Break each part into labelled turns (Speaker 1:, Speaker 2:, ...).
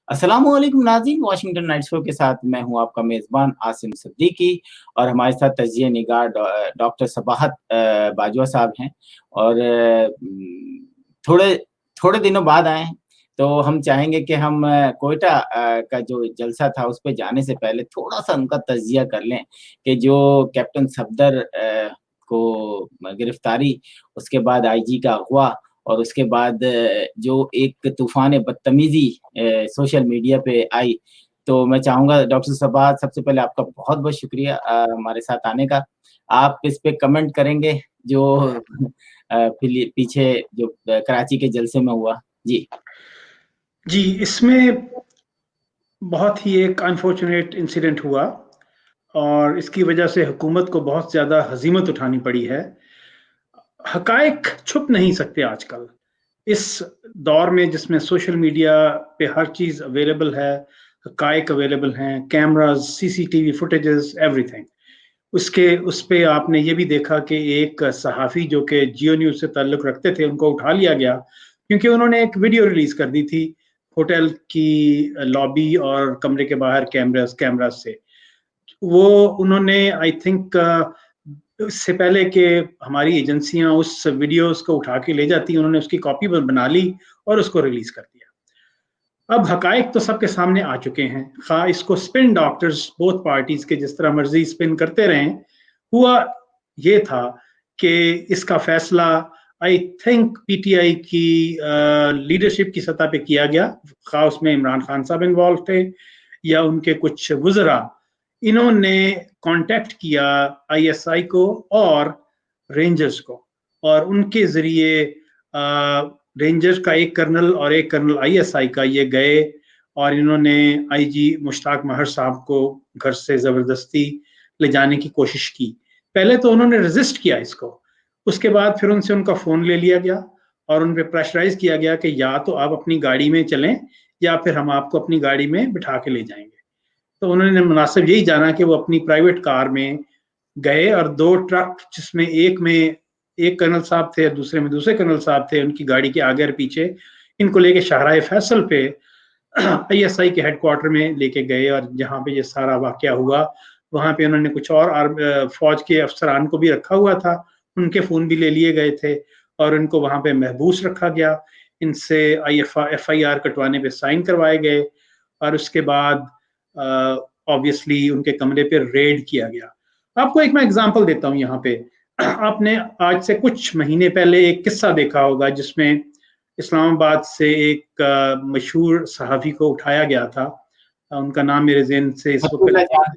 Speaker 1: अस्सलाम वालेकुम नाज़रीन, वाशिंगटन नाइट शो के साथ मैं हूं आपका मेज़बान आसिम सिद्दीकी और हमारे साथ तजिए निगार डॉक्टर सबाहत बाजवा साहब हैं। और थोड़े थोड़े दिनों बाद आए हैं, तो हम चाहेंगे कि हम कोयटा का जो जलसा था उस पे जाने से पहले थोड़ा-सा उनका तजिया कर लें कि जो कैप्टन सफदर को गिरफ्तारी, उसके बाद आईजी का अगवा और उसके बाद जो एक तूफ़ान बदतमीज़ी सोशल मीडिया पे आई, तो मैं चाहूँगा डॉक्टर सबात, सबसे पहले आपका बहुत-बहुत शुक्रिया हमारे साथ आने का। आप इस पे कमेंट करेंगे जो पीछे जो कराची के जलसे में हुआ? जी।
Speaker 2: जी, इसमें बहुत ही एक अनफॉर्चुनेट इंसिडेंट हुआ और इसकी वजह से हुकूमत को बहुत ज़्यादा हज़ीमत उठानी पड़ी है। हक़ाइक़ छुप नहीं सकते आजकल। इस दौर में जिसमें सोशल मीडिया पे हर चीज़ अवेलेबल है, हक़ाइक़ अवेलेबल हैं, कैमराज़, सीसीटीवी फुटेजेस, एवरीथिंग। उस पे आपने ये भी देखा कि एक सहाफ़ी जो कि जियो न्यूज़ से ताल्लुक़ रखते थे, उनको उठा लिया गया क्योंकि उन्होंने एक वीडियो रिलीज़ कर दी थी होटल की लॉबी और कमरे के बाहर कैमराज़ से। वो उन्होंने आई थिंक इससे पहले कि हमारी एजेंसियाँ उस वीडियोज़ को उठा के ले जाती, उन्होंने उसकी कॉपी बना ली और उसको रिलीज़ कर दिया। अब हक़ाइक़ तो सबके सामने आ चुके हैं, ख़ास इसको स्पिन डॉक्टर्स बोथ पार्टीज़ के जिस तरह मर्ज़ी स्पिन करते रहें। हुआ ये था कि इसका फ़ैसला आई थिंक पीटीआई की लीडरशिप की सतह पे किया गया, ख़ास उसमें इमरान खान साहब इन्वॉल्व थे या उनके कुछ वुज़रा। इन्होंने कॉन्टैक्ट किया आईएसआई को और रेंजर्स को और उनके ज़रिए रेंजर्स का एक कर्नल और एक कर्नल आईएसआई का ये गए और इन्होंने आईजी मुश्ताक महर साहब को घर से ज़बरदस्ती ले जाने की कोशिश की। पहले तो उन्होंने रेजिस्ट किया इसको, उसके बाद फिर उनसे उनका फ़ोन ले लिया गया और उन पे प्रेशराइज़ किया गया कि या तो आप अपनी गाड़ी में चलें या फिर हम आपको अपनी गाड़ी में बिठा के ले जाएँगे। तो उन्होंने मुनासिब यही जाना कि वो अपनी प्राइवेट कार में गए और 2 ट्रक, जिसमें एक में एक कर्नल साहब थे और दूसरे में दूसरे कर्नल साहब थे, उनकी गाड़ी के आगे और पीछे, इनको लेके शाहराह फैसल पे आईएसआई के हेडक्वार्टर में लेके गए और जहाँ पे ये सारा वाक़या हुआ, वहाँ पे उन्होंने कुछ और फ़ौज के अफ़सरान को भी रखा हुआ था, उनके फ़ोन भी ले लिए गए थे और उनको वहाँ पे महबूस रखा गया। इनसे एफआईआर कटवाने पे साइन करवाए गए और उसके बाद ऑब्वियसली उनके कमरे पे रेड किया गया। आपको एक मैं एग्जांपल देता हूँ यहाँ पे। आपने आज से कुछ महीने पहले एक किस्सा देखा होगा जिसमें इस्लामाबाद से एक मशहूर सहाफ़ी को उठाया गया था। उनका नाम मेरे ज़हन से इस
Speaker 1: मतीउल्लाह जान।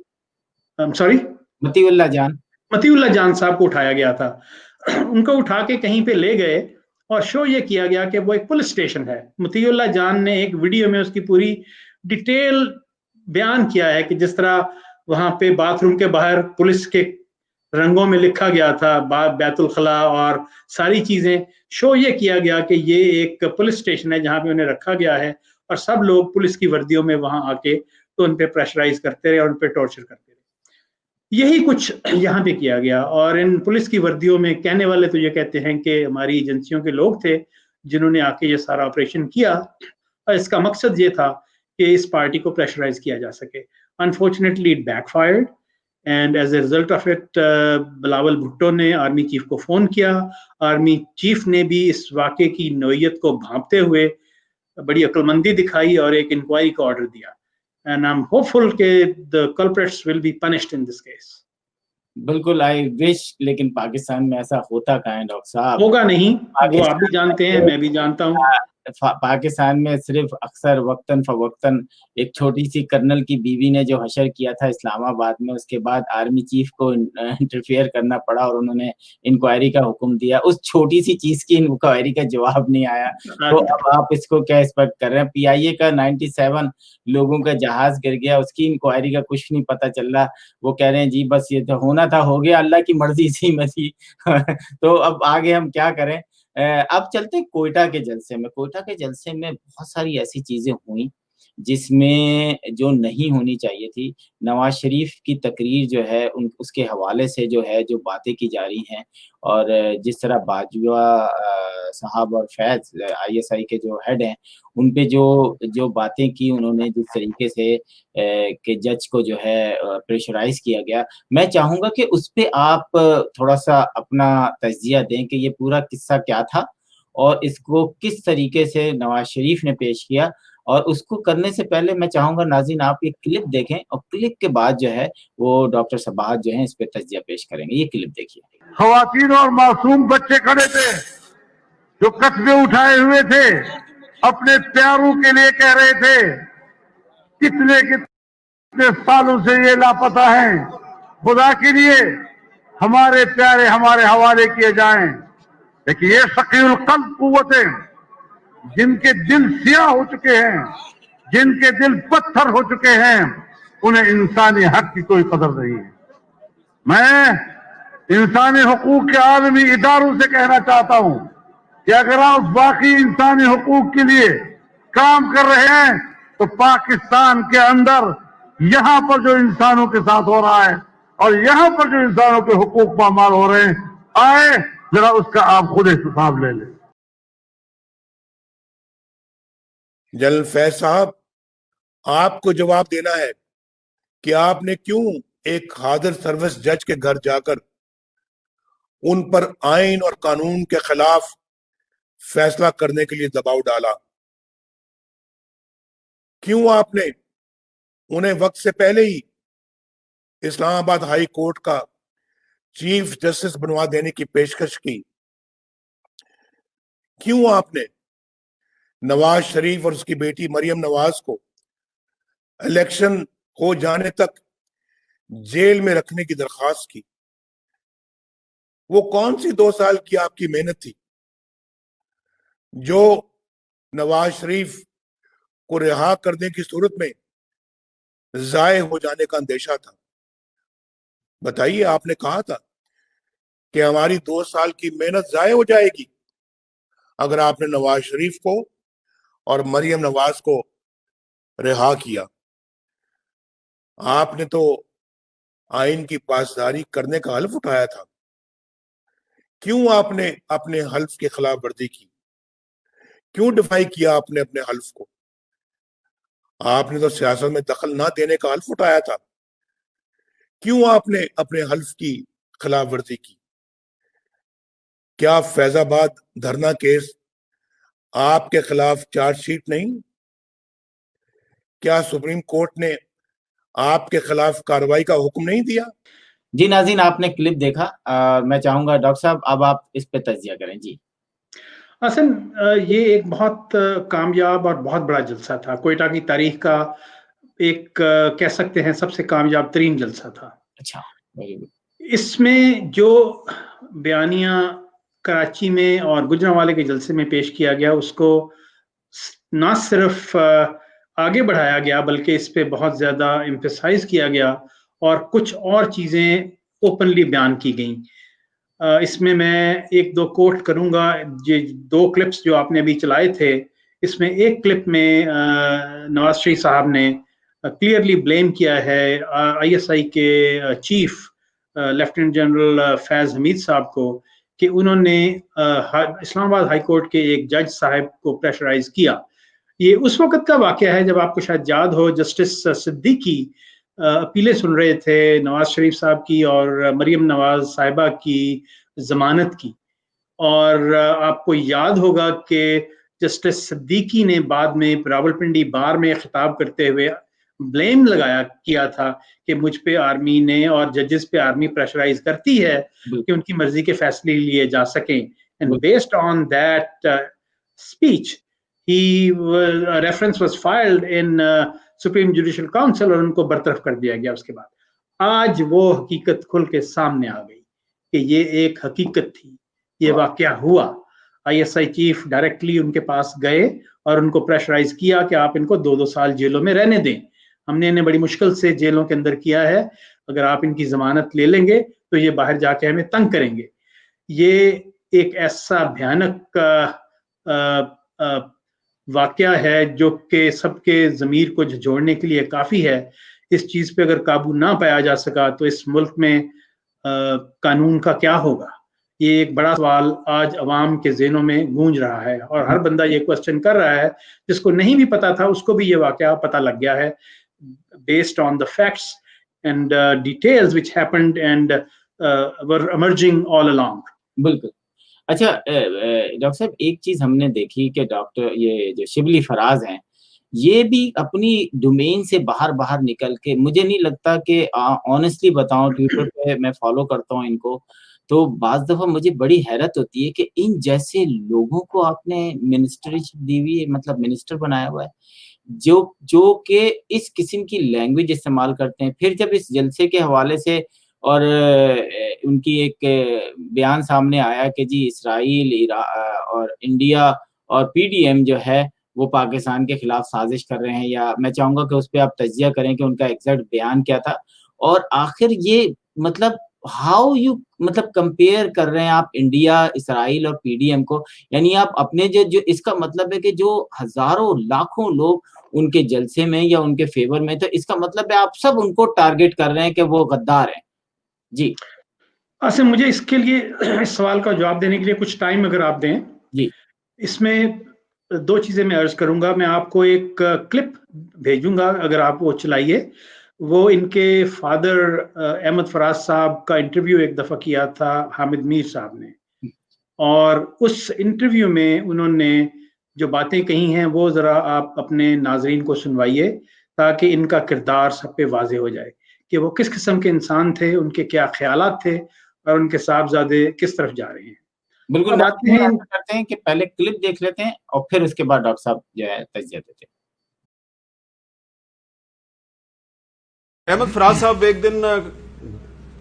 Speaker 2: वक़्त सॉरी?
Speaker 1: मतीउल्लाह जान।
Speaker 2: मतीउल्लाह जान साहब को उठाया गया था। उनको उठा के कहीं पे ले गए और शो ये किया गया कि वो एक पुलिस स्टेशन है। मतीउल्लाह जान ने एक वीडियो में उसकी पूरी डिटेल बयान किया है कि जिस तरह वहाँ पे बाथरूम के बाहर पुलिस के रंगों में लिखा गया था बैतुल खला और सारी चीज़ें। शो ये किया गया कि ये एक पुलिस स्टेशन है जहाँ पे उन्हें रखा गया है और सब लोग पुलिस की वर्दियों में वहाँ आके तो उन पे प्रेशराइज़ करते रहे और उन पे टॉर्चर करते रहे। यही कुछ यहाँ पे किया गया और इन पुलिस की वर्दियों में कहने वाले तो ये कहते हैं कि हमारी एजेंसियों के लोग थे जिन्होंने आके ये सारा ऑपरेशन किया और इसका मकसद ये था कि इस पार्टी को प्रेशराइज किया जा सके। Unfortunately it backfired and as a result of it Bilawal Bhutto ने आर्मी चीफ को फ़ोन किया। आर्मी चीफ ने भी इस वाक़े की नोयत को भांपते हुए बड़ी अक्लमंदी दिखाई और एक इंक्वायरी का ऑर्डर दिया। And I'm hopeful that the culprits will be punished in this case.
Speaker 1: बिल्कुल, आई विश, लेकिन पाकिस्तान में ऐसा होता कहाँ है डॉक्टर साहब?
Speaker 2: होगा नहीं, वो आप भी
Speaker 1: पाकिस्तान
Speaker 2: जानते हैं,
Speaker 1: में
Speaker 2: मैं भी जानता हूँ।
Speaker 1: पाकिस्तान में सिर्फ अक्सर वक्तन फवक्तन एक छोटी सी कर्नल की बीवी ने जो हशर किया था इस्लामाबाद में, उसके बाद आर्मी चीफ को इंटरफेयर करना पड़ा और उन्होंने इंक्वायरी का हुक्म दिया। उस छोटी सी चीज की इंक्वायरी का जवाब नहीं आया, तो अब आप इसको क्या एक्सपेक्ट कर रहे हैं? पीआईए का 97 लोगों का जहाज गिर गया, उसकी इंक्वायरी का कुछ नहीं पता चल रहा। वो कह रहे हैं जी बस ये तो होना था हो गया, अल्लाह की मर्जी सी मसी। तो अब आगे हम क्या करें? अब चलते कोयटा के जलसे में। कोयटा के जलसे में बहुत सारी ऐसी चीजें हुई جس میں جو نہیں ہونی چاہیے تھی، نواز شریف کی تقریر جو ہے اس کے حوالے سے جو ہے جو باتیں کی جا رہی ہیں، اور جس طرح باجوہ صاحب اور فیض ISI کے جو ہیڈ ہیں، ان پہ جو باتیں کی انہوں نے، جس طریقے سے کہ جج کو جو ہے پریشرائز کیا گیا، میں چاہوں گا کہ اس پہ آپ تھوڑا سا اپنا تجزیہ دیں کہ یہ پورا قصہ کیا تھا اور اس کو کس طریقے سے نواز شریف نے پیش کیا. اور اس کو کرنے سے پہلے میں چاہوں گا ناظرین آپ یہ کلپ دیکھیں، اور کلپ کے بعد جو ہے وہ ڈاکٹر صباحت جو ہیں اس پہ تجزیہ پیش کریں گے. یہ کلپ دیکھیے.
Speaker 3: خواتین اور معصوم بچے کھڑے تھے جو قصبے اٹھائے ہوئے تھے، اپنے پیاروں کے لیے کہہ رہے تھے کتنے سالوں سے یہ لاپتہ ہیں، خدا کے لیے ہمارے پیارے ہمارے حوالے کیے جائیں. لیکن یہ ثقیل القلب قوتیں جن کے دل سیاہ ہو چکے ہیں، جن کے دل پتھر ہو چکے ہیں، انہیں انسانی حق کی کوئی قدر نہیں ہے. میں انسانی حقوق کے عالمی اداروں سے کہنا چاہتا ہوں کہ اگر آپ واقعی انسانی حقوق کے لیے کام کر رہے ہیں تو پاکستان کے اندر یہاں پر جو انسانوں کے ساتھ ہو رہا ہے اور یہاں پر جو انسانوں کے حقوق پامال ہو رہے ہیں، آئے ذرا اس کا آپ خود حساب لے لیں.
Speaker 4: جنرل فیض صاحب، آپ کو جواب دینا ہے کہ آپ نے کیوں ایک حاضر سروس جج کے گھر جا کر ان پر آئین اور قانون کے خلاف فیصلہ کرنے کے لیے دباؤ ڈالا؟ کیوں آپ نے انہیں وقت سے پہلے ہی اسلام آباد ہائی کورٹ کا چیف جسٹس بنوا دینے کی پیشکش کی؟ کیوں آپ نے نواز شریف اور اس کی بیٹی مریم نواز کو الیکشن ہو جانے تک جیل میں رکھنے کی درخواست کی؟ وہ کون سی 2 سال کی آپ کی محنت تھی جو نواز شریف کو رہا کرنے کی صورت میں ضائع ہو جانے کا اندیشہ تھا؟ بتائیے، آپ نے کہا تھا کہ ہماری 2 سال کی محنت ضائع ہو جائے گی اگر آپ نے نواز شریف کو اور مریم نواز کو رہا کیا. آپ نے تو آئین کی پاسداری کرنے کا حلف اٹھایا تھا. کیوں آپ نے اپنے حلف کی خلاف ورزی کی؟ کیوں ڈیفائی کیا آپ نے اپنے حلف کو؟ آپ نے تو سیاست میں دخل نہ دینے کا حلف اٹھایا تھا. کیوں آپ نے اپنے حلف کی خلاف ورزی کی؟ کیا فیض آباد دھرنا کیس آپ کے خلاف چارج شیٹ نہیں؟ کیا سپریم کورٹ نے آپ کے خلاف کارروائی کا حکم نہیں دیا؟
Speaker 1: جی ناظرین، آپ نے کلپ دیکھا. میں چاہوں گا ڈاکٹر صاحب اب آپ اس پہ تجزیہ کریں. جی
Speaker 2: حسن، یہ ایک بہت کامیاب اور بہت بڑا جلسہ تھا. کوئٹہ کی تاریخ کا ایک کہہ سکتے ہیں سب سے کامیاب ترین جلسہ تھا.
Speaker 1: اچھا، ویری گڈ.
Speaker 2: اس میں جو بیانیہ کراچی میں اور گجرانوالے کے جلسے میں پیش کیا گیا اس کو نہ صرف آگے بڑھایا گیا بلکہ اس پہ بہت زیادہ ایمفیسائز کیا گیا اور کچھ اور چیزیں اوپنلی بیان کی گئیں. اس میں 1-2 کوٹ کروں گا. یہ 2 کلپس جو آپ نے ابھی چلائے تھے، اس میں ایک کلپ میں نواز شریف صاحب نے کلیئرلی بلیم کیا ہے ISI کے چیف لیفٹیننٹ جنرل فیض حمید صاحب کو کہ انہوں نے اسلام آباد ہائی کورٹ کے ایک جج صاحب کو پریشرائز کیا. یہ اس وقت کا واقعہ ہے جب آپ کو شاید یاد ہو جسٹس صدیقی اپیلیں سن رہے تھے نواز شریف صاحب کی اور مریم نواز صاحبہ کی ضمانت کی. اور آپ کو یاد ہوگا کہ جسٹس صدیقی نے بعد میں راولپنڈی بار میں خطاب کرتے ہوئے بلیم کیا تھا کہ مجھ پہ آرمی نے اور ججز پہ آرمی پریشرائز کرتی ہے کہ ان کی مرضی کے فیصلے لیے جا سکیں. And based on that speech, reference was filed in Supreme Judicial Council اور ان کو برطرف کر دیا گیا. اس کے بعد آج وہ حقیقت کھل کے سامنے آ گئی کہ یہ ایک حقیقت تھی، یہ واقعہ ہوا. ISI چیف ڈائریکٹلی ان کے پاس گئے اور ان کو پریشرائز کیا کہ آپ ان کو 2 سال جیلوں میں رہنے دیں. ہم نے انہیں بڑی مشکل سے جیلوں کے اندر کیا ہے، اگر آپ ان کی ضمانت لے لیں گے تو یہ باہر جا کے ہمیں تنگ کریں گے. یہ ایک ایسا بھیانک واقعہ ہے جو کہ سب کے ضمیر کو جھنجھوڑنے کے لیے کافی ہے. اس چیز پہ اگر قابو نہ پایا جا سکا تو اس ملک میں قانون کا کیا ہوگا؟ یہ ایک بڑا سوال آج عوام کے ذہنوں میں گونج رہا ہے, اور ہر بندہ یہ کوشچن کر رہا ہے. جس کو نہیں بھی پتا تھا اس کو بھی یہ واقعہ پتا لگ گیا ہے, based on the facts and details which happened and were emerging all along.
Speaker 1: بالکل. اچھا ڈاکٹر صاحب ایک چیز ہم نے دیکھی کہ ڈاکٹر یہ جو شبلی فراز ہیں یہ بھی اپنی ڈومین سے باہر نکل کے, مجھے نہیں لگتا کہ آنیسٹلی بتاؤں, ٹویٹر پہ میں فالو کرتا ہوں ان کو, تو بعض دفعہ مجھے بڑی حیرت ہوتی ہے کہ ان جیسے لوگوں کو آپ نے منسٹرشپ دی ہوئی ہے, مطلب منسٹر بنایا ہوا ہے, جو کہ اس قسم کی لینگویج استعمال کرتے ہیں. پھر جب اس جلسے کے حوالے سے اور ان کی ایک بیان سامنے آیا کہ جی اسرائیل اور انڈیا اور پی ڈی ایم جو ہے وہ پاکستان کے خلاف سازش کر رہے ہیں, یا میں چاہوں گا کہ اس پہ آپ تجزیہ کریں کہ ان کا ایگزیکٹ بیان کیا تھا, اور آخر یہ مطلب ہاؤ یو مطلب کمپیئر کر رہے ہیں آپ انڈیا, اسرائیل اور پی ڈی ایم کو, یعنی آپ اپنے جو اس کا مطلب ہے کہ جو ہزاروں لاکھوں لوگ ان کے جلسے میں یا ان کے فیور میں, تو اس کا مطلب ہے آپ سب ان کو ٹارگٹ کر رہے ہیں کہ وہ غدار ہیں. جی
Speaker 2: آصم, مجھے اس کے لیے اس سوال کا جواب دینے کے لیے کچھ ٹائم اگر آپ دیں.
Speaker 1: جی
Speaker 2: اس میں دو چیزیں میں عرض کروں گا. میں آپ کو ایک کلپ بھیجوں گا, اگر آپ وہ چلائیے. وہ ان کے فادر احمد فراز صاحب کا انٹرویو ایک دفعہ کیا تھا حامد میر صاحب نے, اور اس انٹرویو میں انہوں نے جو باتیں کہی ہیں وہ ذرا آپ اپنے ناظرین کو سنوائیے تاکہ ان کا کردار سب پہ واضح ہو جائے کہ وہ کس قسم کے انسان تھے, ان کے کیا خیالات تھے, اور ان کے صاحبزادے کس طرف جا رہے ہیں.
Speaker 1: بالکل.
Speaker 2: اب آتے ہیں
Speaker 1: کرتے ہیں کہ پہلے کلپ دیکھ لیتے ہیں اور پھر اس کے بعد ڈاکٹر صاحب جو ہے تجزیہ دیتے ہیں.
Speaker 5: احمد فراز صاحب ایک دن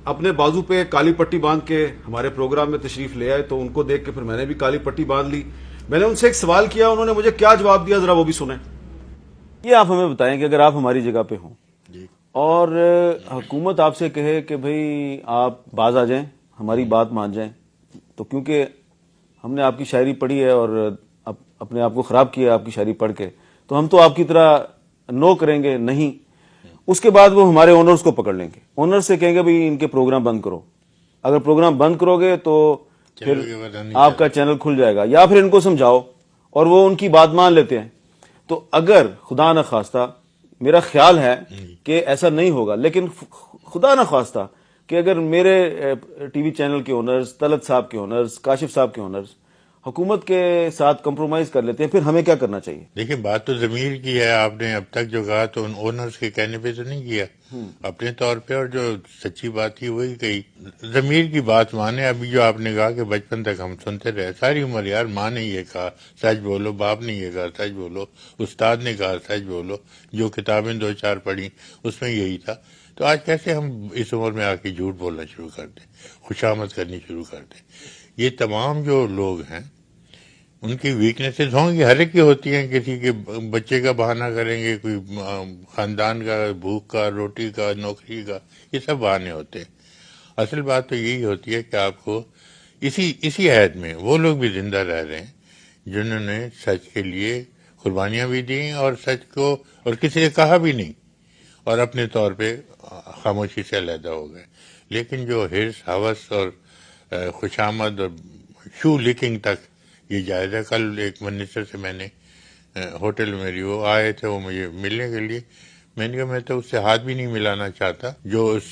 Speaker 5: اپنے بازو پہ کالی پٹی باندھ کے ہمارے پروگرام میں تشریف لے آئے, تو ان کو دیکھ کے پھر میں نے بھی کالی پٹی باندھ لی. میں نے ان سے ایک سوال کیا, انہوں نے مجھے کیا جواب دیا, ذرا وہ بھی سنیں. یہ آپ ہمیں بتائیں کہ اگر آپ ہماری جگہ پہ ہوں اور حکومت آپ سے کہے کہ بھئی آپ باز آ جائیں, ہماری بات مان جائیں, تو کیونکہ ہم نے آپ کی شاعری پڑھی ہے اور اپنے آپ کو خراب کیا آپ کی شاعری پڑھ کے, تو ہم تو آپ کی طرح نو کریں گے نہیں. اس کے بعد وہ ہمارے اونرز کو پکڑ لیں گے, اونر سے کہیں گے بھئی ان کے پروگرام بند کرو. اگر پروگرام بند کرو گے تو پھر آپ کا چینل کھل جائے گا, یا پھر ان کو سمجھاؤ اور وہ ان کی بات مان لیتے ہیں. تو اگر خدا نہ خواستہ, میرا خیال ہے کہ ایسا نہیں ہوگا, لیکن خدا نہ خواستہ کہ اگر میرے ٹی وی چینل کے اونرز, طلعت صاحب کے اونرز, کاشف صاحب کے اونرز حکومت کے ساتھ کمپرومائز کر لیتے ہیں, پھر ہمیں کیا کرنا چاہیے؟
Speaker 6: دیکھیں بات تو ضمیر کی ہے, آپ نے اب تک جو کہا تو ان اونرز کے کہنے پہ تو نہیں کیا اپنے طور پہ, اور جو سچی بات تھی وہی کہی. ضمیر کی بات مانے. ابھی جو آپ نے کہا کہ بچپن تک ہم سنتے رہے, ساری عمر یار ماں نے یہ کہا سچ بولو, باپ نے یہ کہا سچ بولو, استاد نے کہا سچ بولو, جو کتابیں دو چار پڑھی اس میں یہی تھا. تو آج کیسے ہم اس عمر میں آ کے جھوٹ بولنا شروع کر دیں, خوشامد کرنی شروع کر دیں؟ یہ تمام جو لوگ ہیں ان کی ویکنیسز ہوں گی, ہر ایک کی ہوتی ہیں. کسی کے بچے کا بہانہ کریں گے, کوئی خاندان کا, بھوک کا, روٹی کا, نوکری کا, یہ سب بہانے ہوتے ہیں. اصل بات تو یہی ہوتی ہے کہ آپ کو اسی عہد میں وہ لوگ بھی زندہ رہ رہے ہیں جنہوں نے سچ کے لیے قربانیاں بھی دیں اور سچ کو اور کسی نے کہا بھی نہیں اور اپنے طور پہ خاموشی سے علیحدہ ہو گئے. لیکن جو حرص, ہوس اور خوشامد اور شو لکنگ تک یہ جائز ہے. کل ایک منسٹر سے میں نے ہوٹل میں وہ آئے تھے, وہ مجھے ملنے کے لیے, میں نے کہا میں تو اس سے ہاتھ بھی نہیں ملانا چاہتا جو اس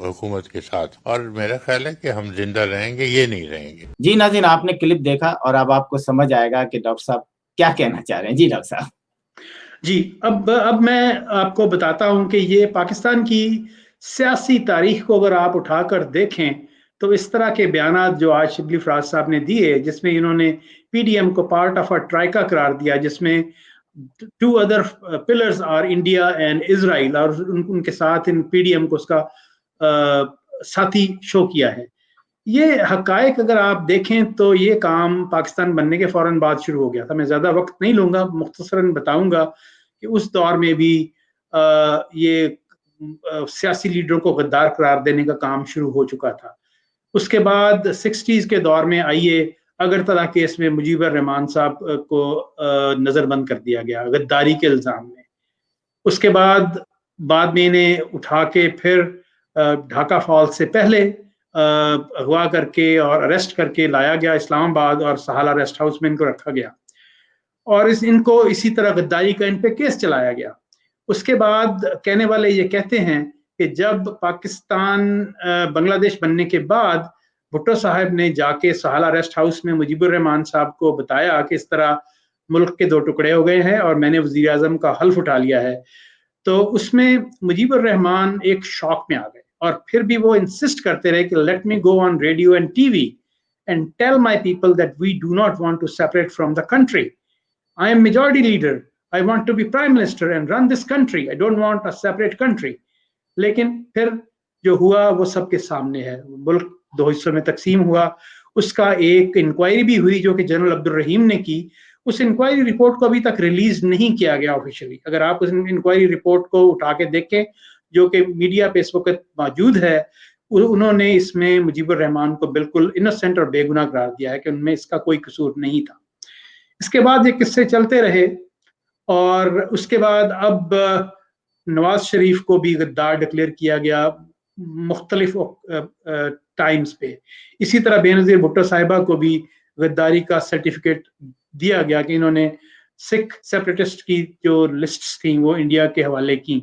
Speaker 6: حکومت کے ساتھ, اور میرا خیال ہے کہ ہم زندہ رہیں گے, یہ نہیں رہیں گے.
Speaker 1: جی ناظرین, آپ نے کلپ دیکھا اور اب آپ کو سمجھ آئے گا کہ ڈاکٹر صاحب کیا کہنا چاہ رہے ہیں. جی ڈاکٹر صاحب.
Speaker 2: جی اب میں آپ کو بتاتا ہوں کہ یہ پاکستان کی سیاسی تاریخ کو اگر آپ اٹھا کر دیکھیں تو اس طرح کے بیانات جو آج شبلی فراز صاحب نے دیے, جس میں انہوں نے پی ڈی ایم کو پارٹ آف ٹرائکا قرار دیا, جس میں 2 other pillars are India and Israel, اور ان کے ساتھ ان پی ڈی ایم کو اس کا ساتھی شو کیا ہے. یہ حقائق اگر آپ دیکھیں تو یہ کام پاکستان بننے کے فوراً بعد شروع ہو گیا تھا. میں زیادہ وقت نہیں لوں گا, مختصراً بتاؤں گا کہ اس دور میں بھی یہ سیاسی لیڈروں کو غدار قرار دینے کا کام شروع ہو چکا تھا. اس کے بعد 60s کے دور میں آئیے अगरतला केस में मुजीबर रहमान साहब को नजर बंद कर दिया गया गद्दारी के इल्जाम में। उसके बाद में इन्हें उठा के फिर ढाका फॉल्स से पहले अगवा करके और अरेस्ट करके लाया गया इस्लामाबाद और सहाला रेस्ट हाउस में इनको रखा गया और इनको इसी तरह गद्दारी का इन पे केस चलाया गया। उसके बाद कहने वाले ये कहते हैं कि जब पाकिस्तान बांग्लादेश बनने के बाद भुट्टो साहब ने जाके सहाला रेस्ट हाउस में मुजीबुर रहमान साहब को बताया कि इस तरह मुल्क के 2 टुकड़े हो गए हैं और मैंने वजीर आजम का हल्फ उठा लिया है, तो उसमें मुजीबुर रहमान एक शॉक में आ गए और फिर भी वो इंसिस्ट करते रहे कि let me go on radio and TV and tell my people that we do not want to separate from the country. I am majority leader, I want to be prime minister and run this country, I don't want a separate country. लेकिन फिर जो हुआ वो सबके सामने है। मुल्क 2 हिस्सों में तकसीम हुआ, उसका एक इंक्वायरी भी हुई जो कि जनरल अब्दुल रहीम ने की। उस इंक्वायरी रिपोर्ट को अभी तक रिलीज नहीं किया गया ऑफिशियली। अगर आप उस इंक्वायरी रिपोर्ट को उठा के देखें जो कि मीडिया पे इस वक्त मौजूद है, उन्होंने इसमें मुजीबुर रहमान को बिल्कुल इनोसेंट और बेगुनाह करार दिया है कि उनमें इसका कोई कसूर नहीं था। इसके बाद ये किस्से चलते रहे और उसके बाद अब नवाज शरीफ को भी गद्दार डिक्लेयर किया गया मुख्तलिफ टाइम्स पे। इसी तरह बेनज़ीर भुट्टो साहिबा को भी गद्दारी का सर्टिफिकेट दिया गया कि इन्होंने सिख सेपरेटिस्ट की जो लिस्ट्स थी वो इंडिया के हवाले की।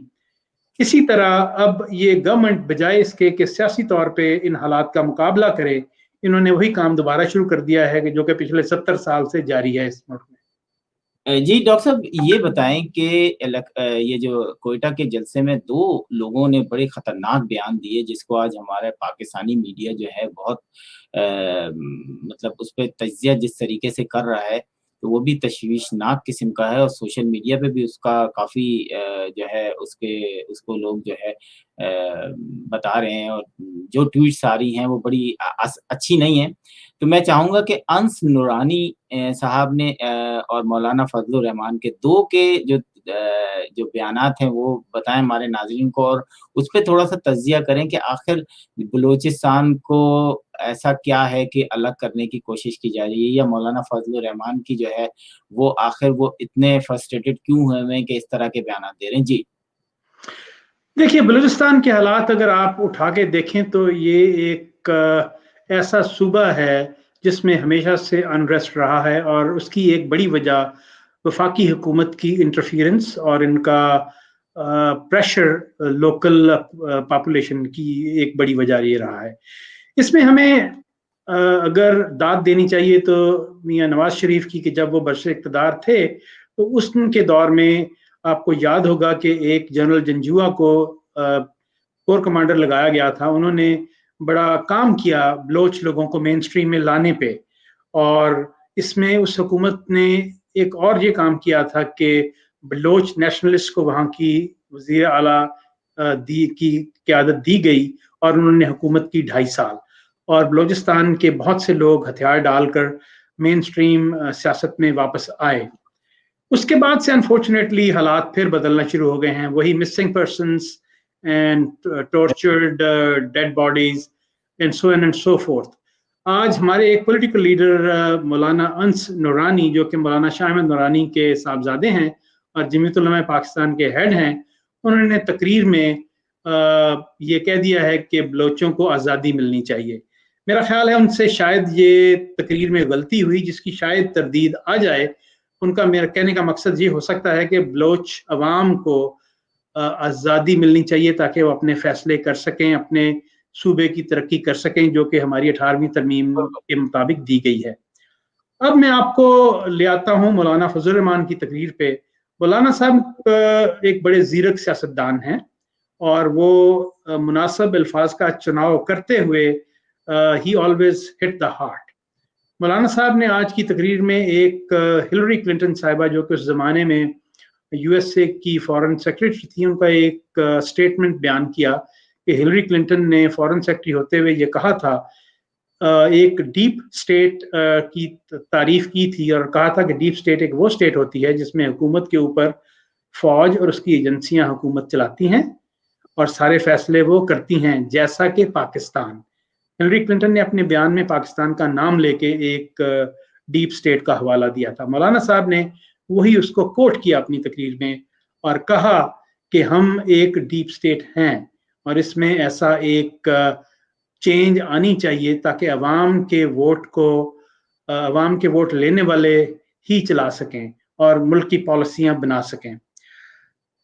Speaker 2: इसी तरह अब ये गवर्नमेंट बजाय इसके कि सियासी तौर पे इन हालात का मुकाबला करे, इन्होंने वही काम दोबारा शुरू कर दिया है कि जो कि पिछले 70 साल से जारी है इस मुल्क में।
Speaker 1: जी डॉक्टर साहब, ये बताएं कि ये जो कोयटा के जलसे में 2 लोगों ने बड़े खतरनाक बयान दिए जिसको आज हमारे पाकिस्तानी मीडिया जो है बहुत मतलब उस पर तज्जिया जिस तरीके से कर रहा है तो वो भी तशवीशनाक किस्म का है और सोशल मीडिया पे भी उसका काफ़ी जो है उसको लोग जो है बता रहे हैं और जो ट्वीट्स आ रही हैं वो बड़ी अच्छी नहीं है। तो मैं चाहूँगा कि अंस नूरानी साहब ने और मौलाना फजलुर रहमान के 2 के जो बयानात हैं वो बताएं हमारे नाज़रीन को और उस पे थोड़ा सा तज्जिया करें कि आखिर बलूचिस्तान को ऐसा क्या है कि अलग करने की कोशिश की जा रही है, या मौलाना फजलुर रहमान की जो है वो आखिर वो इतने फ्रस्ट्रेटेड क्यों हुए हैं कि इस तरह के बयानात दे रहे हैं। जी
Speaker 2: देखिए, बलूचिस्तान के हालात अगर आप उठा के देखें तो ये एक ऐसा सूबा है जिसमें हमेशा से अनरेस्ट रहा है और उसकी एक बड़ी वजह वफाकी हुकूमत की इंटरफियरेंस और इनका प्रेशर लोकल पॉपुलेशन की एक बड़ी वजह ये रहा है। इसमें हमें अगर दाद देनी चाहिए तो मियां नवाज शरीफ की कि जब वो बरसर इक़्तिदार थे तो उसके दौर में आपको याद होगा कि एक जनरल जंजुआ को कोर कमांडर लगाया गया था। उन्होंने बड़ा काम किया बलोच लोगों को मेन स्ट्रीम में लाने पे और इसमें उस हुकूमत ने एक और ये काम किया था कि बलोच नेशनलिस्ट को वहाँ की वज़ीर आला की क़यादत दी गई और उन्होंने हुकूमत की 2.5 साल और बलूचिस्तान के बहुत से लोग हथियार डालकर मेन स्ट्रीम सियासत में वापस आए। उसके बाद से अनफॉर्चुनेटली हालात फिर बदलना शुरू हो गए हैं। वही missing persons and tortured dead bodies and so on and so fourth. आज हमारे एक पॉलिटिकल लीडर मौलाना अंस नूरानी जो कि मौलाना शाह अहमद नूरानी के साहबजादे हैं और जमीयत उलमा पाकिस्तान के हेड हैं, उन्होंने तकरीर में ये कह दिया है कि बलोचों को आज़ादी मिलनी चाहिए। मेरा ख्याल है उनसे शायद ये तकरीर में गलती हुई जिसकी शायद तरदीद आ जाए। उनका मेरा कहने का मकसद ये हो सकता है कि बलोच अवाम को आज़ादी मिलनी चाहिए ताकि वो अपने फैसले कर सकें, अपने सूबे की तरक्की कर सकें जो कि हमारी 18वीं तरमीम के मुताबिक दी गई है। अब मैं आपको ले आता हूँ मौलाना फजलुर रहमान की तकरीर पे। मौलाना साहब एक बड़े ज़ीरक सियासतदान हैं और वो मुनासिब अल्फाज का चुनाव करते हुए ही ऑलवेज हिट द हार्ट। मौलाना साहब ने आज की तकरीर में एक हिलरी क्लिंटन साहिबा जो कि उस ज़माने में यूएसए की फॉरेन सेक्रेटरी थी, उनका एक स्टेटमेंट बयान किया कि हिलरी क्लिंटन ने फॉरेन सेक्रेटरी होते हुए ये कहा था, एक डीप स्टेट की तारीफ की थी और कहा था कि डीप स्टेट एक वो स्टेट होती है जिसमें हुकूमत के ऊपर फौज और उसकी एजेंसियां हुकूमत चलाती हैं और सारे फैसले वो करती हैं, जैसा कि पाकिस्तान। हिलरी क्लिंटन ने अपने बयान में पाकिस्तान का नाम लेके एक डीप स्टेट का हवाला दिया था। मौलाना साहब ने वही उसको कोट किया अपनी तकरीर में और कहा कि हम एक डीप स्टेट हैं और इसमें ऐसा एक चेंज आनी चाहिए ताकि अवाम के वोट लेने वाले ही चला सकें और मुल्क की पॉलिसियां बना सकें।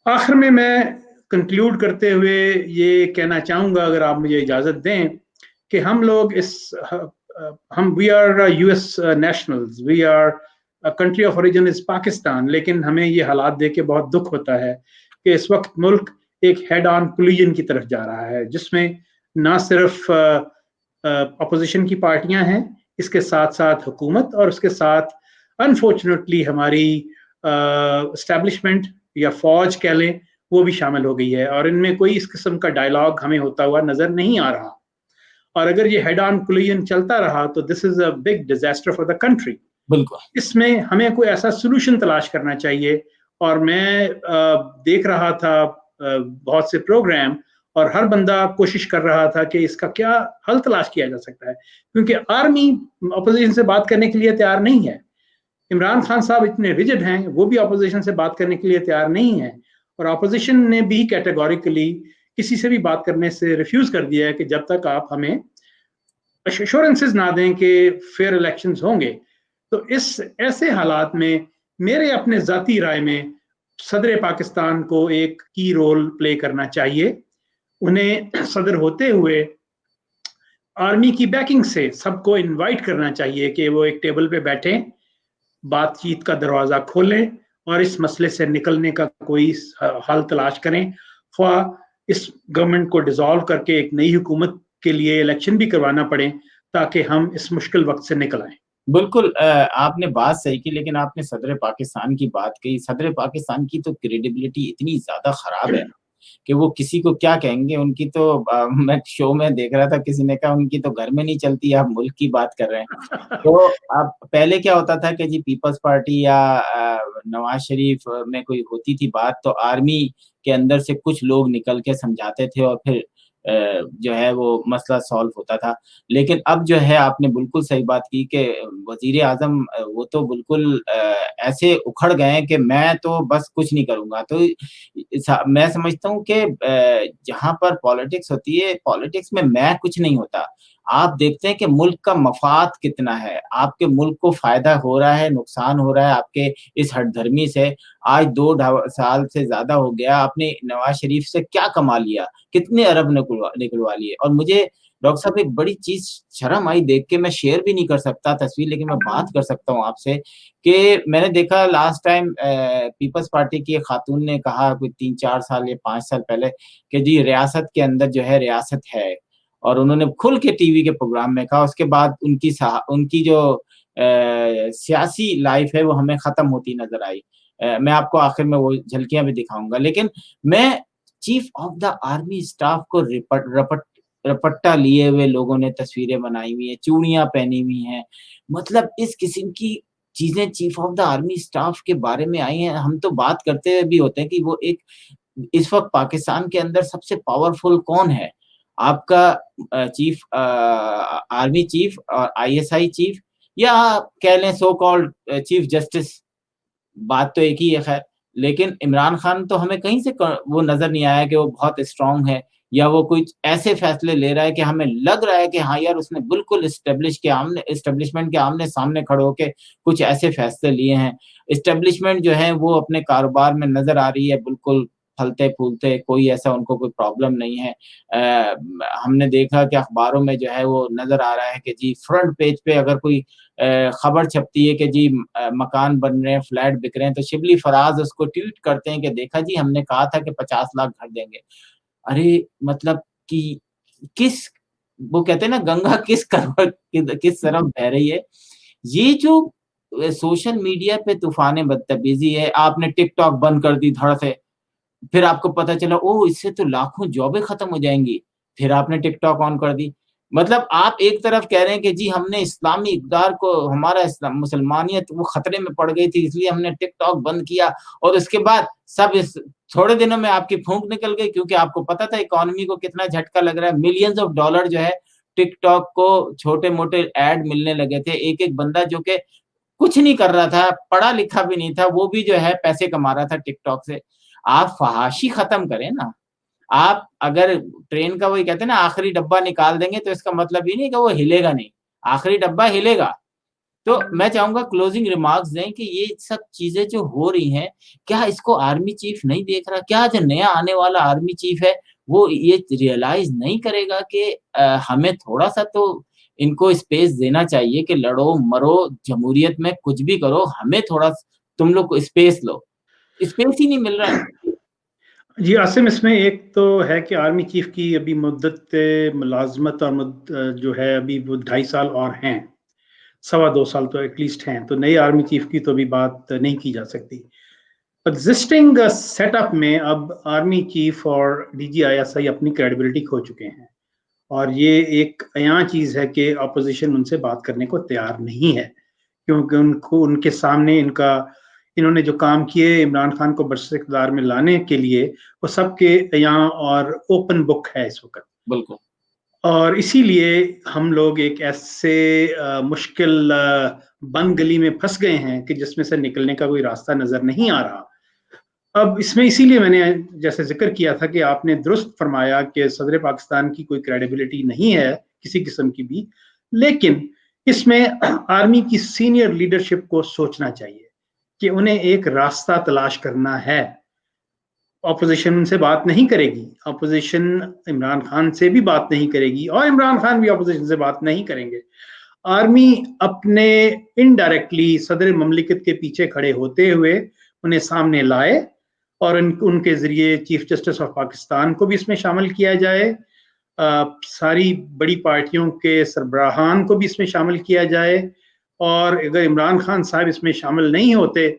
Speaker 2: आखिर में मैं कंक्लूड करते हुए ये कहना चाहूँगा, अगर आप मुझे इजाज़त दें, कि हम लोग we are US nationals, we are country of origin is Pakistan, लेकिन हमें ये हालात देख के बहुत दुख होता है कि इस वक्त मुल्क एक हेड ऑन कोलिजन की तरफ जा रहा है, जिसमें ना सिर्फ अपोजिशन की पार्टियां हैं, इसके साथ साथ हुकूमत और उसके साथ अनफॉर्चुनेटली हमारी एस्टेब्लिशमेंट या फौज कह लें, वो भी शामिल हो गई है और इनमें कोई इस किस्म का डायलॉग हमें होता हुआ नजर नहीं आ रहा। और अगर ये हेड ऑन कोलिजन चलता रहा तो this is a big disaster for the country.
Speaker 1: बिल्कुल,
Speaker 2: इसमें हमें कोई ऐसा सोल्यूशन तलाश करना चाहिए। और मैं देख रहा था बहुत से प्रोग्राम और हर बंदा कोशिश कर रहा था कि इसका क्या हल तलाश किया जा सकता है, क्योंकि आर्मी अपोजिशन से बात करने के लिए तैयार नहीं है। इमरान खान साहब इतने रिजिड हैं, वो भी अपोजिशन से बात करने के लिए तैयार नहीं है और अपोजिशन ने भी कैटेगोरिकली किसी से भी बात करने से रिफ्यूज कर दिया है कि जब तक आप हमें एश्योरेंसेस ना दें कि फेयर इलेक्शंस होंगे। तो इस ऐसे हालात में मेरे अपने ज़ाती राय में सदर पाकिस्तान को एक की रोल प्ले करना चाहिए। उन्हें सदर होते हुए आर्मी की बैकिंग से सबको इनवाइट करना चाहिए कि वो एक टेबल पे बैठें, बातचीत का दरवाज़ा खोलें और इस मसले से निकलने का कोई हल तलाश करें। ख्वाह इस गवर्नमेंट को डिसॉल्व करके एक नई हुकूमत के लिए इलेक्शन भी करवाना पड़े ताकि हम इस मुश्किल वक्त से निकल आए।
Speaker 1: बिल्कुल, आपने बात सही की, लेकिन आपने सदर पाकिस्तान की बात कही। सदर पाकिस्तान की तो क्रेडिबिलिटी इतनी ज़्यादा ख़राब है कि वो किसी को क्या कहेंगे। उनकी तो मैं शो में देख रहा था, किसी ने कहा उनकी तो घर में नहीं चलती, आप मुल्क की बात कर रहे हैं। तो अब पहले क्या होता था कि जी पीपल्स पार्टी या नवाज शरीफ में कोई होती थी बात तो आर्मी के अंदर से कुछ लोग निकल के समझाते थे और फिर जो है वो मसला सॉल्व होता था। लेकिन अब जो है आपने बिल्कुल सही बात की कि वज़ीर आज़म वो तो बिल्कुल ऐसे उखड़ गए हैं कि मैं तो बस कुछ नहीं करूँगा। तो मैं समझता हूँ कि जहाँ पर पॉलिटिक्स होती है, पॉलिटिक्स में मैं कुछ नहीं होता। आप देखते हैं कि मुल्क का मफाद कितना है, आपके मुल्क को फ़ायदा हो रहा है, नुकसान हो रहा है आपके इस हठधर्मी से। आज 2 साल से ज़्यादा हो गया, आपने नवाज़ शरीफ से क्या कमा लिया? कितने अरब निकलवा लिए? और मुझे डॉक्टर साहब एक बड़ी चीज़ शर्म आई देख के, मैं शेयर भी नहीं कर सकता तस्वीर, लेकिन मैं बात कर सकता हूँ आपसे कि मैंने देखा लास्ट टाइम पीपल्स पार्टी की एक खातून ने कहा कोई 3-4 साल या 5 साल पहले कि जी रियासत के अंदर जो है रियासत है, और उन्होंने खुल के टीवी के प्रोग्राम में कहा। उसके बाद उनकी जो सियासी लाइफ है वो हमें ख़त्म होती नज़र आई। मैं आपको आखिर में वो झलकियाँ भी दिखाऊँगा, लेकिन मैं chief of the army staff को रपट्टा लिए हुए लोगों ने तस्वीरें बनाई हुई हैं, चूड़ियाँ पहनी हुई हैं। मतलब इस किस्म की चीज़ें chief of the army staff के बारे में आई हैं। हम तो बात करते हुए भी होते हैं कि वो एक इस वक़्त पाकिस्तान के अंदर सबसे पावरफुल कौन है? आपका चीफ आर्मी चीफ और आईएसआई चीफ, या कह लें सो कॉल्ड चीफ जस्टिस, बात तो एक ही है खैर। लेकिन इमरान खान तो हमें कहीं से वो नज़र नहीं आया कि वो बहुत स्ट्रॉन्ग है या वो कुछ ऐसे फैसले ले रहा है कि हमें लग रहा है कि हाँ यार उसने बिल्कुल एस्टेब्लिशमेंट के आमने-सामने खड़े होके कुछ ऐसे फैसले लिए हैं। एस्टेब्लिशमेंट जो है वो अपने कारोबार में नज़र आ रही है बिल्कुल फलते-फूलते, कोई ऐसा उनको कोई प्रॉब्लम नहीं है। हमने देखा कि अखबारों में जो है वो नज़र आ रहा है कि जी फ्रंट पेज पे अगर कोई खबर छपती है कि जी मकान बन रहे हैं, फ्लैट बिक रहे हैं, तो शिबली फराज उसको ट्वीट करते हैं कि देखा जी हमने कहा था कि 50 लाख घर देंगे। अरे मतलब कि वो कहते हैं ना गंगा किस तरफ बह रही है। ये जो सोशल मीडिया पे तूफान बदतमीजी है, आपने टिकटॉक बंद कर दी धड़ से, फिर आपको पता चला ओह इससे तो लाखों जॉबें खत्म हो जाएंगी, फिर आपने टिकटॉक ऑन कर दी। मतलब आप एक तरफ कह रहे हैं कि जी हमने इस्लामी इक़दार को, हमारा मुसलमानियत वो खतरे में पड़ गई थी इसलिए हमने टिकटॉक बंद किया, और उसके बाद सब इस थोड़े दिनों में आपकी फूंक निकल गई क्योंकि आपको पता था इकोनॉमी को कितना झटका लग रहा है। मिलियंस ऑफ डॉलर जो है टिक टॉक को छोटे मोटे ऐड मिलने लगे थे, एक एक बंदा जो कि कुछ नहीं कर रहा था, पढ़ा लिखा भी नहीं था, वो भी जो है पैसे कमा रहा था टिकटॉक से। आप फहाशी खत्म करें ना। आप अगर ट्रेन का वही कहते हैं ना आखिरी डब्बा निकाल देंगे तो इसका मतलब ये नहीं कि वो हिलेगा नहीं, आखिरी डब्बा हिलेगा। तो मैं चाहूंगा क्लोजिंग रिमार्क्स दें कि ये सब चीजें जो हो रही हैं, क्या इसको आर्मी चीफ नहीं देख रहा? क्या जो नया आने वाला आर्मी चीफ है वो ये रियलाइज नहीं करेगा कि हमें थोड़ा सा तो इनको स्पेस देना चाहिए कि लड़ो मरो जमहूरियत में कुछ भी करो, हमें थोड़ा तुम लोग को स्पेस लो, स्पेस ही नहीं मिल रहा है।
Speaker 2: जी आसिम, इसमें एक तो है कि आर्मी चीफ की अभी मुद्दत मुलाजमत और जो है अभी वो 2.5 साल और हैं, 2.25 साल तो एटलीस्ट हैं, तो नई आर्मी चीफ की तो अभी बात नहीं की जा सकती। एग्जिस्टिंग सेटअप में अब आर्मी चीफ और DGISI अपनी क्रेडिबिलिटी खो चुके हैं और ये एक अयां चीज़ है कि अपोजिशन उनसे बात करने को तैयार नहीं है, क्योंकि उनको उनके सामने इन्होंने जो काम किए इमरान खान को बरसत इक़्तिदार में लाने के लिए वो सबके अयां और ओपन बुक है इस वक्त।
Speaker 1: बिल्कुल। और
Speaker 2: इसीलिए हम लोग एक ऐसे मुश्किल बंद गली में फंस गए हैं कि जिसमें से निकलने का कोई रास्ता नजर नहीं आ रहा। अब इसमें इसीलिए मैंने जैसे जिक्र किया था कि आपने दुरुस्त फरमाया कि सदर पाकिस्तान की कोई क्रेडिबिलिटी नहीं है किसी किस्म की भी, लेकिन इसमें आर्मी की सीनियर लीडरशिप को सोचना चाहिए कि उन्हें एक रास्ता तलाश करना है। अपोजिशन उनसे बात नहीं करेगी, अपोजिशन इमरान खान से भी बात नहीं करेगी और इमरान खान भी अपोजिशन से बात नहीं करेंगे। आर्मी अपने इनडायरेक्टली सदर ममलिकत के पीछे खड़े होते हुए उन्हें सामने लाए और उनके जरिए चीफ जस्टिस ऑफ पाकिस्तान को भी इसमें शामिल किया जाए, सारी बड़ी पार्टियों के सरबराहान को भी इसमें शामिल किया जाए, और अगर इमरान खान साहब इसमें शामिल नहीं होते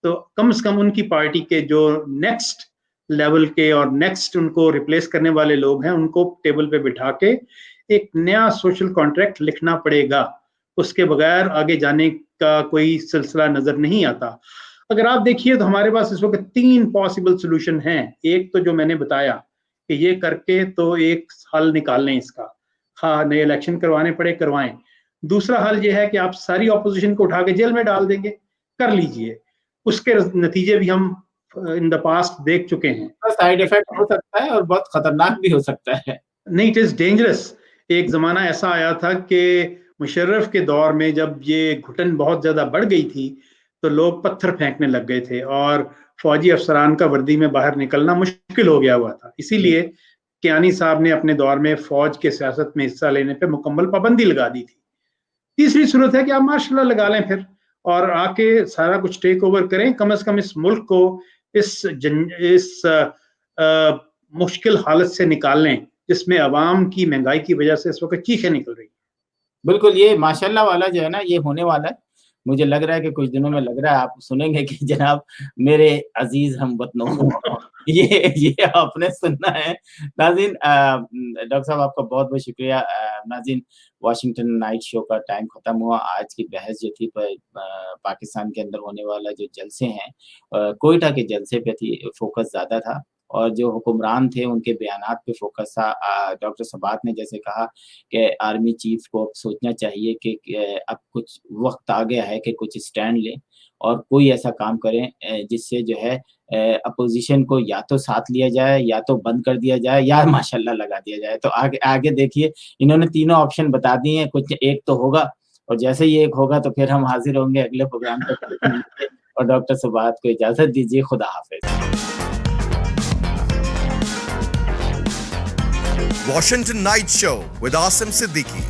Speaker 2: तो कम से कम उनकी पार्टी के जो नेक्स्ट लेवल के और नेक्स्ट उनको रिप्लेस करने वाले लोग हैं उनको टेबल पे बिठा के एक नया सोशल कॉन्ट्रैक्ट लिखना पड़ेगा। उसके बगैर आगे जाने का कोई सिलसिला नजर नहीं आता। अगर आप देखिए तो हमारे पास इस वक्त 3 पॉसिबल सोल्यूशन हैं। एक तो जो मैंने बताया कि ये करके तो एक हल निकाल लें इसका, हाँ नए इलेक्शन करवाने पड़े करवाएं। दूसरा हल ये है कि आप सारी ऑपोजिशन को उठा के जेल में डाल देंगे, कर लीजिए। उसके नतीजे भी हम इन द पास्ट देख चुके हैं।
Speaker 1: साइड इफेक्ट हो सकता है और बहुत खतरनाक भी हो सकता है।
Speaker 2: नहीं, इट इज डेंजरस। एक जमाना ऐसा आया था कि मुशर्रफ के दौर में जब ये घुटन बहुत ज्यादा बढ़ गई थी तो लोग पत्थर फेंकने लग गए थे और फौजी अफसरान का वर्दी में बाहर निकलना मुश्किल हो गया हुआ था। इसीलिए कियानी साहब ने अपने दौर में फौज के सियासत में हिस्सा लेने पे मुकम्मल पाबंदी लगा दी थी। तीसरी सूरत है कि आप मार्शल लॉ लगा लें फिर और आके सारा कुछ टेक ओवर करें, कम से कम इस मुल्क को इस मुश्किल हालत से निकाल लें जिसमें अवाम की महंगाई की वजह से इस वक्त चीखें निकल रही हैं।
Speaker 1: बिल्कुल, ये माशाल्लाह वाला जो है ना ये होने वाला है। मुझे लग रहा है कि कुछ दिनों में लग रहा है आप सुनेंगे कि जनाब मेरे अजीज हमवतनों ये आपने सुनना है। नाज़रीन, डॉक्टर साहब आपका बहुत बहुत शुक्रिया। नाज़रीन, वाशिंगटन नाइट शो का टाइम खत्म हुआ। आज की बहस जो थी पाकिस्तान के अंदर होने वाला जो जलसे हैं, कोयटा के जलसे पे थी, फोकस ज़्यादा था और जो हुक्मरान थे उनके बयानात पे फोकस था। डॉक्टर सबात ने जैसे कहा कि आर्मी चीफ को अब सोचना चाहिए कि अब कुछ वक्त आ गया है कि कुछ स्टैंड लें और कोई ऐसा काम करें जिससे जो है अपोजिशन को या तो साथ लिया जाए या तो बंद कर दिया जाए या माशाल्लाह लगा दिया जाए। तो आगे देखिए, इन्होंने तीनों ऑप्शन बता दिए हैं, कुछ एक तो होगा और जैसे ही एक होगा तो फिर हम हाजिर होंगे अगले प्रोग्राम पर। और डॉक्टर सबात को इजाजत दीजिए। खुदा हाफिज।
Speaker 7: Washington Night Show with Asim Siddiqui.